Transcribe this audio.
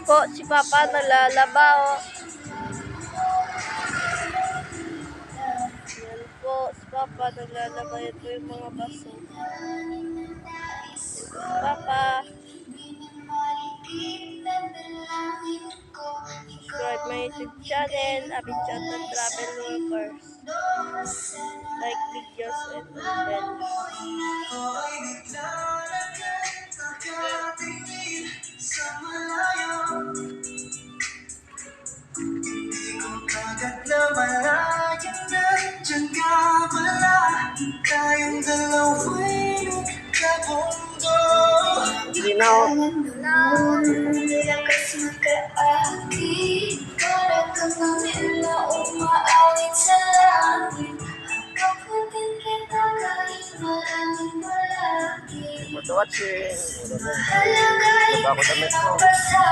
po, si Papa nalalaba, oh. Yan po, si Papa nalalaba. Yan po yung mga baso. Si Papa. Subscribe my YouTube channel, Abichat and Travel Workers. Like videos and bell. Kagat na malayan nandiyan ka pala. Tayong dalawa'y nagkabundo. Hindi na ako. Lakas magkaakit. Para kang langit na umaawit sa langit. Kaputin kita kahit maraming malaki. Watching. Halaga Baba ko damit ko. ipinapasa.